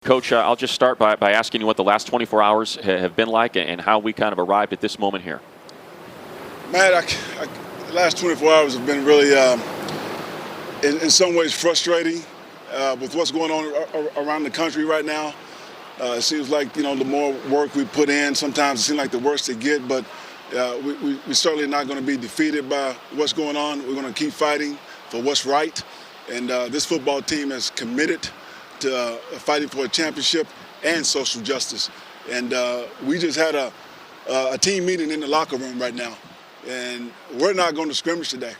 Coach, I'll just start by asking you what the last 24 hours have been like and how we kind of arrived at this moment here. Man, the last 24 hours have been really, in some ways, frustrating with what's going on around the country right now. It seems like, the more work we put in, sometimes it seems like the worse it get, but we're certainly not going to be defeated by what's going on. We're going to keep fighting for what's right, and this football team is committed to fighting for a championship and social justice. And we just had a team meeting in the locker room right now, and we're not going to scrimmage today.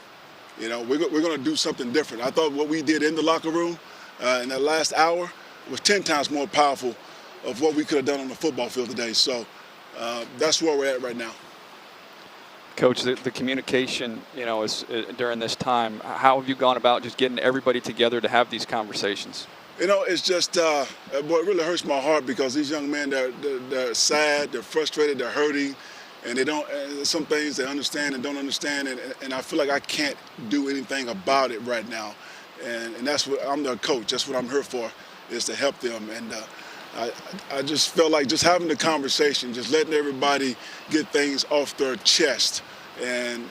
We're going to do something different. I thought what we did in the locker room in that last hour was 10 times more powerful of what we could have done on the football field today. So that's where we're at right now. Coach, the communication, is during this time. How have you gone about just getting everybody together to have these conversations? It's just it really hurts my heart because these young men, they're sad, they're frustrated, they're hurting, and they don't. Some things they understand and don't understand, and I feel like I can't do anything about it right now. And that's what I'm their coach. That's what I'm here for, is to help them. And I just felt like just having the conversation, just letting everybody get things off their chest and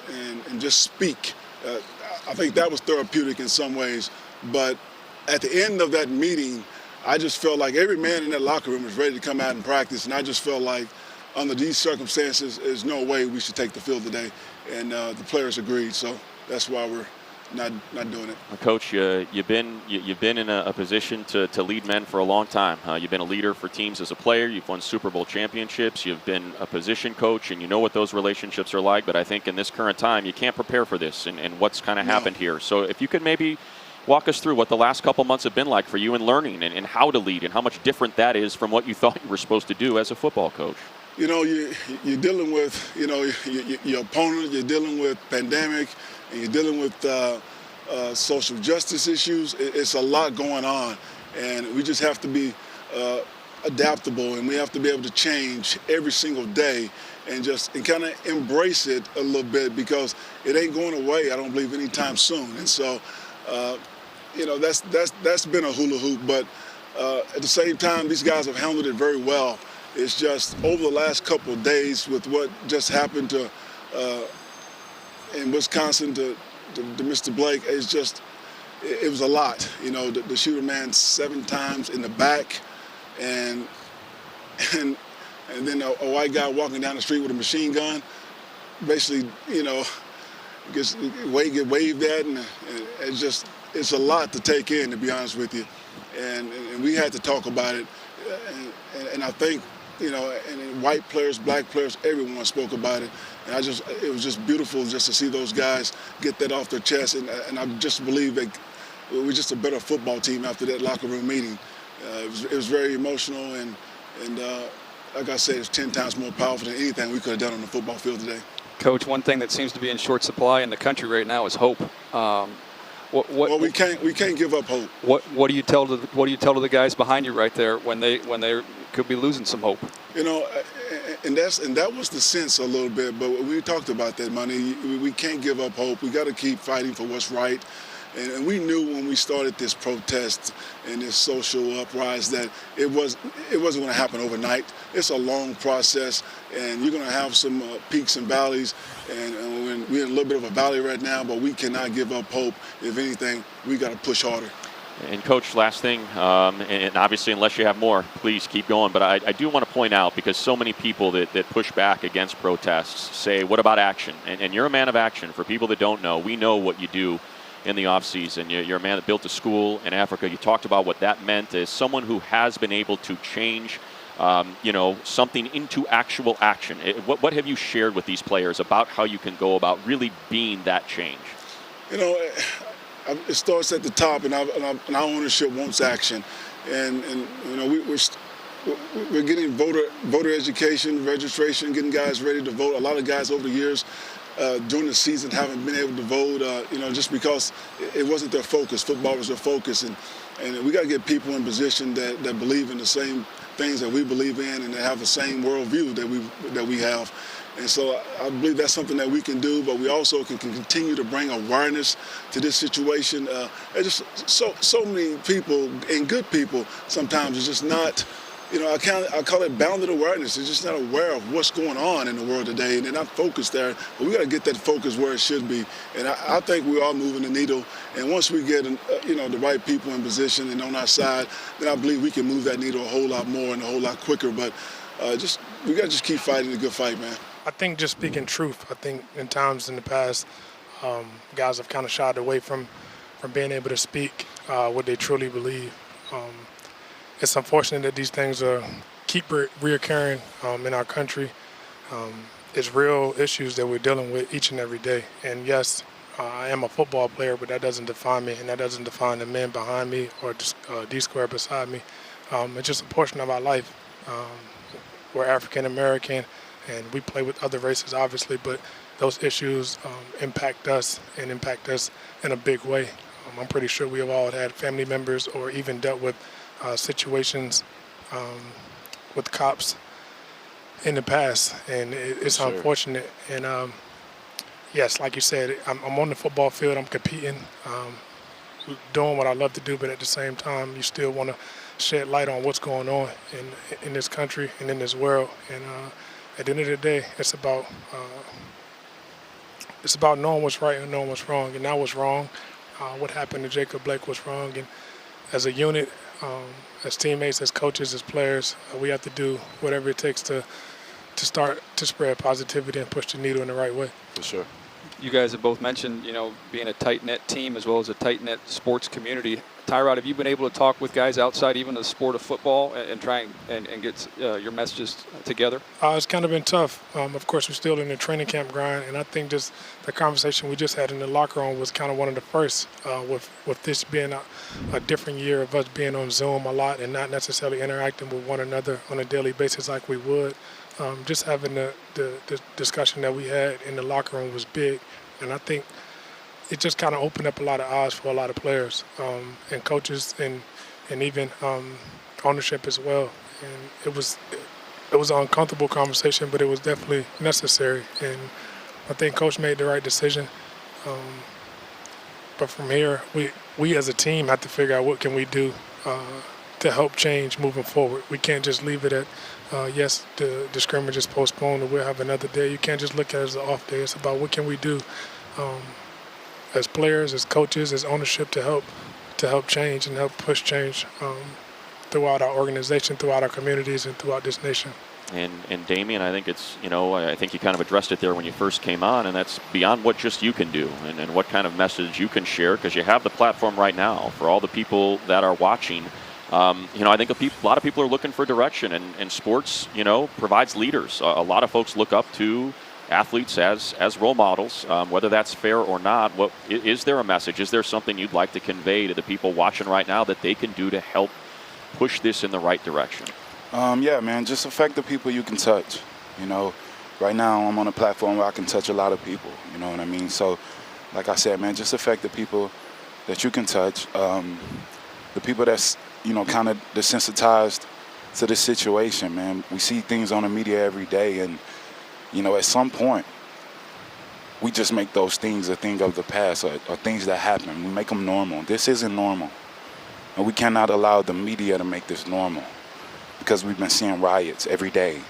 just speak. I think that was therapeutic in some ways, but at the end of that meeting, I just felt like every man in that locker room was ready to come out and practice, and I just felt like under these circumstances, there's no way we should take the field today, and the players agreed, so that's why we're not doing it. Coach, you've been in a position to lead men for a long time. You've been a leader for teams as a player. You've won Super Bowl championships. You've been a position coach, and you know what those relationships are like. But I think in this current time, you can't prepare for this and what's kind of happened here. So if you could maybe walk us through what the last couple months have been like for you in learning and how to lead and how much different that is from what you thought you were supposed to do as a football coach. You're dealing with, your opponent, you're dealing with pandemic, and you're dealing with social justice issues. It's a lot going on, and we just have to be adaptable, and we have to be able to change every single day and kind of embrace it a little bit because it ain't going away, I don't believe, anytime soon. And so, that's been a hula hoop, but at the same time, these guys have handled it very well. It's just over the last couple of days with what just happened to in Wisconsin to Mr. Blake, it was a lot. The shooter man 7 times in the back, and then a white guy walking down the street with a machine gun, basically, get waved at, and it's a lot to take in, to be honest with you, and we had to talk about it, and I think, and white players, black players, everyone spoke about it, and it was just beautiful just to see those guys get that off their chest, and I just believe that we're just a better football team after that locker room meeting. It was very emotional, and like I said, it's 10 times more powerful than anything we could have done on the football field today. Coach, one thing that seems to be in short supply in the country right now is hope. Well, we can't give up hope. What do you tell to the guys behind you right there when they could be losing some hope? And that was the sense a little bit. But we talked about that, Money. We can't give up hope. We got to keep fighting for what's right. And we knew when we started this protest and this social uprise that it wasn't going to happen overnight. It's a long process, and you're going to have some peaks and valleys. And we're in a little bit of a valley right now, but we cannot give up hope. If anything, we got to push harder. And Coach, last thing, and obviously unless you have more, please keep going. But I do want to point out, because so many people that push back against protests say, what about action? And you're a man of action. For people that don't know, we know what you do in the offseason. You're a man that built a school in Africa. You talked about what that meant as someone who has been able to change something into actual action. What have you shared with these players about how you can go about really being that change? It starts at the top, and our ownership wants action, and we're getting voter education, registration, getting guys ready to vote. A lot of guys over the years during the season haven't been able to vote, just because it wasn't their focus. Football was their focus, and we got to get people in position that believe in the same things that we believe in and that have the same worldview that we have. And so I believe that's something that we can do, but we also can continue to bring awareness to this situation. There's just so many people, and good people sometimes, are just not, I call it bounded awareness. They're just not aware of what's going on in the world today, and they're not focused there. But we got to get that focus where it should be. And I think we are moving the needle. And once we get, the right people in position and on our side, then I believe we can move that needle a whole lot more and a whole lot quicker. But we got to just keep fighting the good fight, man. I think just speaking truth. I think in times in the past, guys have kind of shied away from being able to speak what they truly believe. It's unfortunate that these things keep reoccurring in our country. It's real issues that we're dealing with each and every day. And yes, I am a football player, but that doesn't define me, and that doesn't define the men behind me or D-Square beside me. It's just a portion of our life. We're African American, and we play with other races, obviously, but those issues impact us in a big way. I'm pretty sure we have all had family members or even dealt with situations with cops in the past, and it's Sure. Unfortunate. And yes, like you said, I'm on the football field, I'm competing, doing what I love to do, but at the same time, you still want to shed light on what's going on in this country and in this world. And at the end of the day, it's about knowing what's right and knowing what's wrong. And that was wrong. What happened to Jacob Blake was wrong. And as a unit, as teammates, as coaches, as players, we have to do whatever it takes to start to spread positivity and push the needle in the right way. For sure. You guys have both mentioned, being a tight-knit team as well as a tight-knit sports community. Tyrod, have you been able to talk with guys outside even the sport of football and try and get your messages together? It's kind of been tough. Of course, we're still in the training camp grind, and I think just the conversation we just had in the locker room was kind of one of the first, with this being a different year of us being on Zoom a lot and not necessarily interacting with one another on a daily basis like we would. Just having the discussion that we had in the locker room was big, and I think it just kind of opened up a lot of eyes for a lot of players and coaches and even ownership as well. And it was an uncomfortable conversation, but it was definitely necessary. And I think Coach made the right decision. But from here, we as a team have to figure out what can we do to help change moving forward. We can't just leave it at yes, the scrimmage is postponed, or we'll have another day. You can't just look at it as an off day. It's about what can we do as players, as coaches, as ownership to help change and help push change throughout our organization, throughout our communities, and throughout this nation. And Damian, I think it's, I think you kind of addressed it there when you first came on, and that's beyond what just you can do and what kind of message you can share, because you have the platform right now for all the people that are watching. I think a lot of people are looking for direction, and sports, provides leaders. A lot of folks look up to athletes as role models, whether that's fair or not. Is there a message? Is there something you'd like to convey to the people watching right now that they can do to help push this in the right direction? Yeah, man, just affect the people you can touch. Right now I'm on a platform where I can touch a lot of people, you know what I mean? So, like I said, man, just affect the people that you can touch. The people that's, kind of desensitized to the situation, man. We see things on the media every day, and, at some point, we just make those things a thing of the past or things that happen. We make them normal. This isn't normal. And we cannot allow the media to make this normal, because we've been seeing riots every day.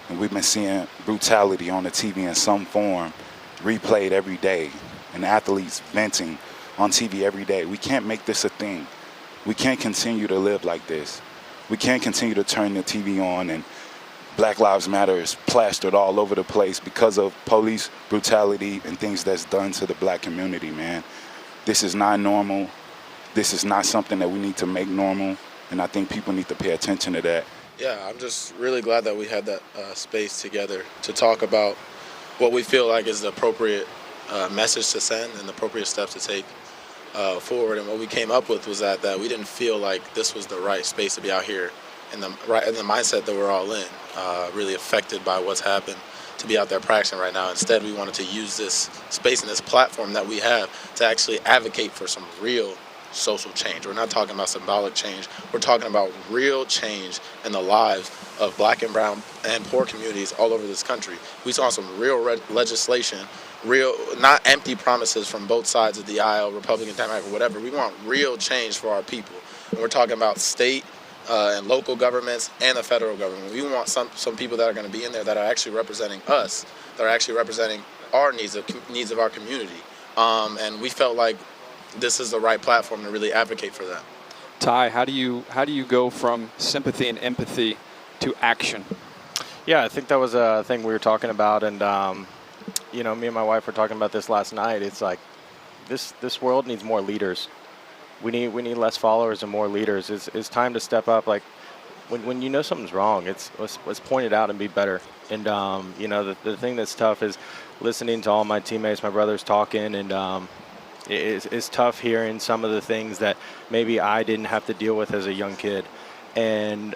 And we've been seeing brutality on the TV in some form replayed every day, and athletes venting on TV every day. We can't make this a thing. We can't continue to live like this. We can't continue to turn the TV on and Black Lives Matter is plastered all over the place because of police brutality and things that's done to the black community, man. This is not normal. This is not something that we need to make normal, and I think people need to pay attention to that. Yeah, I'm just really glad that we had that space together to talk about what we feel like is the appropriate message to send and the appropriate steps to take forward. And what we came up with was that we didn't feel like this was the right space to be out here in the mindset that we're all in, really affected by what's happened, to be out there practicing right now. Instead, we wanted to use this space and this platform that we have to actually advocate for some real social change. We're not talking about symbolic change. We're talking about real change in the lives of black and brown and poor communities all over this country. We saw some real legislation, real, not empty promises from both sides of the aisle, Republican, Democrat, whatever. We want real change for our people. And we're talking about state and local governments and the federal government. We want some people that are going to be in there that are actually representing us, that are actually representing our needs of our community. And we felt like this is the right platform to really advocate for that. Ty, how do you go from sympathy and empathy to action? Yeah, I think that was a thing we were talking about, and me and my wife were talking about this last night. It's like this world needs more leaders. We need less followers and more leaders. It's time to step up. Like when you know something's wrong, let's point it out and be better. And the thing that's tough is listening to all my teammates, my brothers talking, and it's tough hearing some of the things that maybe I didn't have to deal with as a young kid. And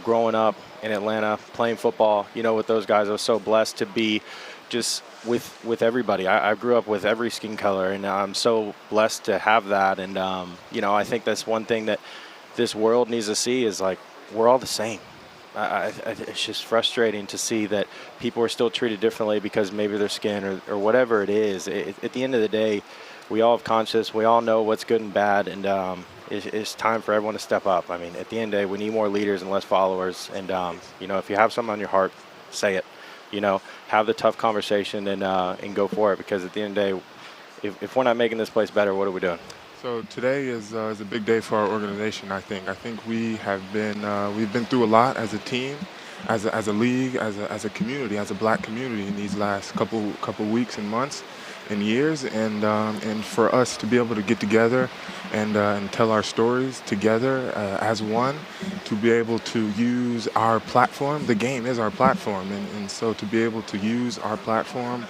growing up in Atlanta, playing football, with those guys, I was so blessed to be just with everybody. I grew up with every skin color, and I'm so blessed to have that. And, I think that's one thing that this world needs to see is, like, we're all the same. It's just frustrating to see that people are still treated differently because maybe their skin or whatever it is. At the end of the day, we all have conscience. We all know what's good and bad, and it's time for everyone to step up. I mean, at the end of the day, we need more leaders and less followers. And, if you have something on your heart, say it. Have the tough conversation and go for it, because at the end of the day, if we're not making this place better, what are we doing? So today is a big day for our organization. I think we have been we've been through a lot as a team, as a league, as a community, as a black community in these last couple weeks and months and years, and for us to be able to get together and tell our stories together as one, to be able to use our platform. The game is our platform, and so to be able to use our platform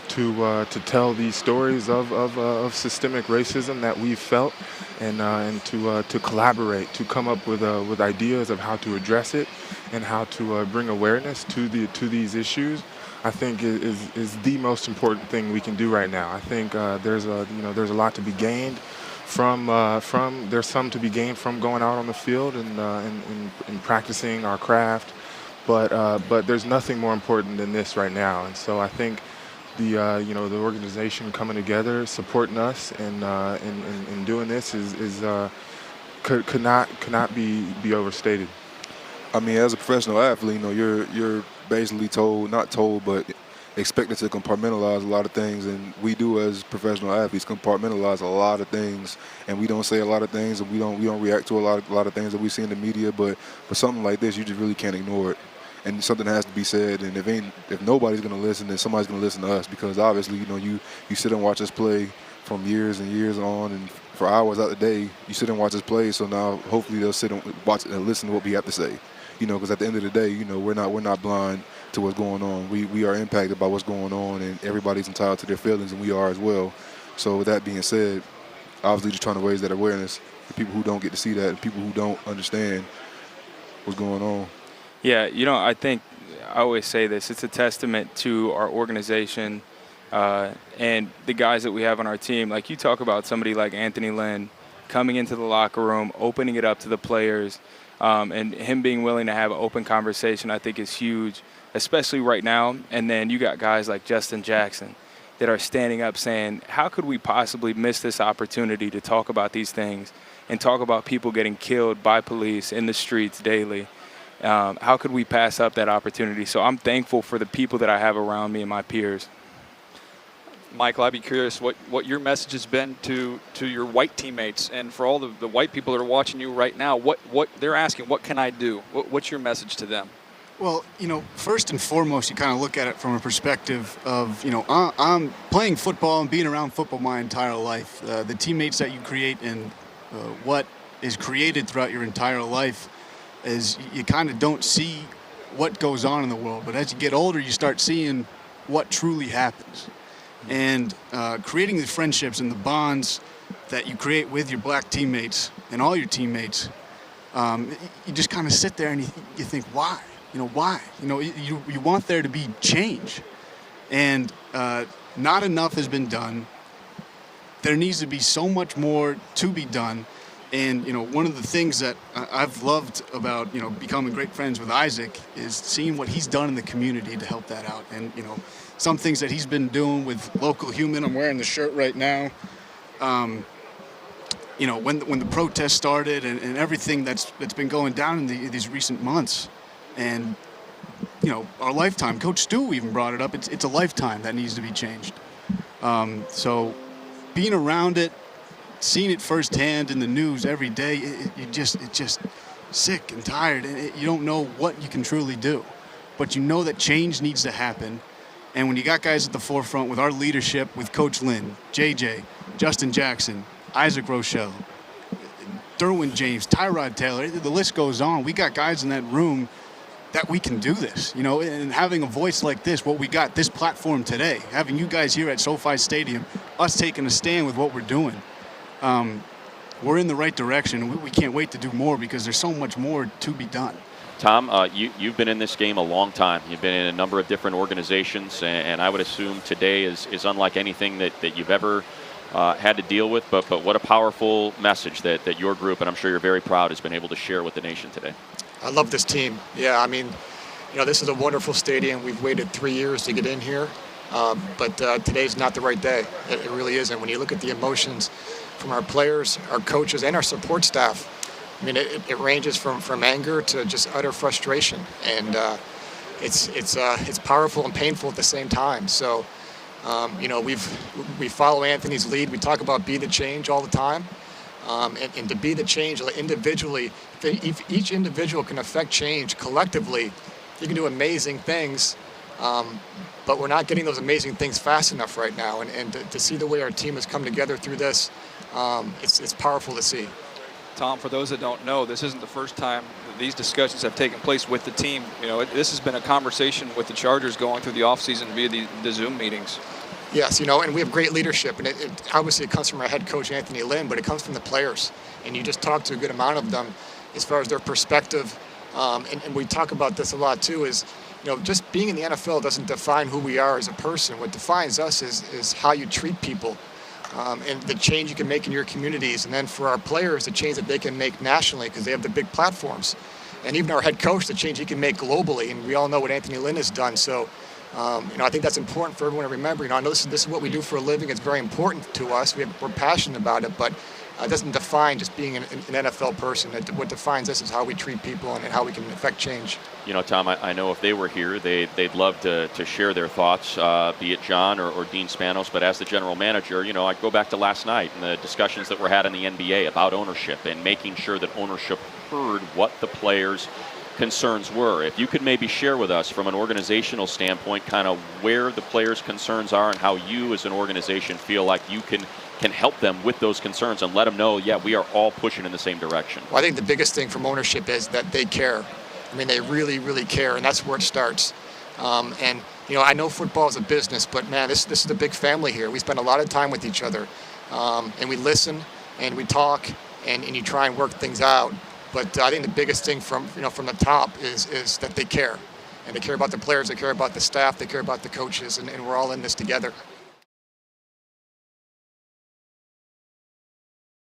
to tell these stories of systemic racism that we've felt, and to collaborate, to come up with ideas of how to address it and how to bring awareness to these issues, I think is the most important thing we can do right now. I think there's a lot to be gained from there's some to be gained from going out on the field and practicing our craft, but there's nothing more important than this right now. And so I think the organization coming together, supporting us, and doing this could not be overstated. I mean, as a professional athlete, you're basically not told, but expected to compartmentalize a lot of things, and we do as professional athletes compartmentalize a lot of things, and we don't say a lot of things, and we don't react to a lot of things that we see in the media. But for something like this, you just really can't ignore it. And something has to be said, and if nobody's going to listen, then somebody's going to listen to us, because obviously, you sit and watch us play from years and years on, and for hours out the day, you sit and watch us play. So now, hopefully, they'll sit and watch and listen to what we have to say, because at the end of the day, we're not blind to what's going on. We are impacted by what's going on, and everybody's entitled to their feelings, and we are as well. So with that being said, obviously, just trying to raise that awareness for people who don't get to see that, and people who don't understand what's going on. Yeah, I think I always say this. It's a testament to our organization and the guys that we have on our team. Like, you talk about somebody like Anthony Lynn coming into the locker room, opening it up to the players, and him being willing to have an open conversation, I think is huge, especially right now. And then you got guys like Justin Jackson that are standing up saying, how could we possibly miss this opportunity to talk about these things and talk about people getting killed by police in the streets daily? How could we pass up that opportunity? So I'm thankful for the people that I have around me and my peers. Michael, I'd be curious what your message has been to your white teammates, and for all the white people that are watching you right now. What they're asking, what can I do? What's your message to them? Well, first and foremost, you kind of look at it from a perspective of, I'm playing football and being around football my entire life. The teammates that you create and what is created throughout your entire life is you kind of don't see what goes on in the world. But as you get older, you start seeing what truly happens. And creating the friendships and the bonds that you create with your black teammates and all your teammates, you just kind of sit there and you think, why? Why? You want there to be change. And not enough has been done there needs to be so much more to be done. And, one of the things that I've loved about, becoming great friends with Isaac is seeing what he's done in the community to help that out. And, some things that he's been doing with Local Human. I'm wearing the shirt right now. When the protest started and everything that's been going down in these recent months. And, our lifetime, Coach Stu even brought it up. It's a lifetime that needs to be changed. So being around it, seeing it firsthand in the news every day, it's just sick and tired. And you don't know what you can truly do. But you know that change needs to happen. And when you got guys at the forefront with our leadership, with Coach Lynn, JJ, Justin Jackson, Isaac Rochelle, Derwin James, Tyrod Taylor, the list goes on. We got guys in that room that we can do this, and having a voice like this, what we got, this platform today, having you guys here at SoFi Stadium, us taking a stand with what we're doing, we're in the right direction. We can't wait to do more because there's so much more to be done. Tom, you've been in this game a long time. You've been in a number of different organizations, and I would assume today is unlike anything that you've ever had to deal with. But what a powerful message that your group, and I'm sure you're very proud, has been able to share with the nation today. I love this team. Yeah, this is a wonderful stadium. We've waited 3 years to get in here, but today's not the right day. It really isn't. When you look at the emotions from our players, our coaches, and our support staff, it ranges from anger to just utter frustration, and it's powerful and painful at the same time. So, we follow Anthony's lead. We talk about be the change all the time, and to be the change individually. If each individual can affect change collectively, you can do amazing things. But we're not getting those amazing things fast enough right now, and to see the way our team has come together through this, it's powerful to see. Tom, for those that don't know, this isn't the first time that these discussions have taken place with the team. This has been a conversation with the Chargers going through the offseason via the Zoom meetings. Yes, and we have great leadership, and it obviously it comes from our head coach, Anthony Lynn, but it comes from the players. And you just talk to a good amount of them as far as their perspective. And we talk about this a lot, too, is, just being in the NFL doesn't define who we are as a person. What defines us is how you treat people. And the change you can make in your communities, and then for our players, the change that they can make nationally because they have the big platforms, and even our head coach, the change he can make globally, and we all know what Anthony Lynn has done. So, I think that's important for everyone to remember. I know this is what we do for a living. It's very important to us. We're passionate about it, but it doesn't define just being an NFL person. What defines us is how we treat people and how we can affect change. Tom, I know if they were here, they'd love to share their thoughts, be it John or Dean Spanos. But as the general manager, I go back to last night and the discussions that were had in the NBA about ownership and making sure that ownership heard what the players' concerns were. If you could maybe share with us from an organizational standpoint kind of where the players' concerns are and how you as an organization feel like you can help them with those concerns and let them know, yeah, we are all pushing in the same direction. Well, I think the biggest thing from ownership is that they care. They really, really care, and that's where it starts. And I know football is a business, but man, this is a big family here. We spend a lot of time with each other, and we listen and we talk and you try and work things out. But I think the biggest thing from the top is that they care, and they care about the players, they care about the staff, they care about the coaches, and we're all in this together.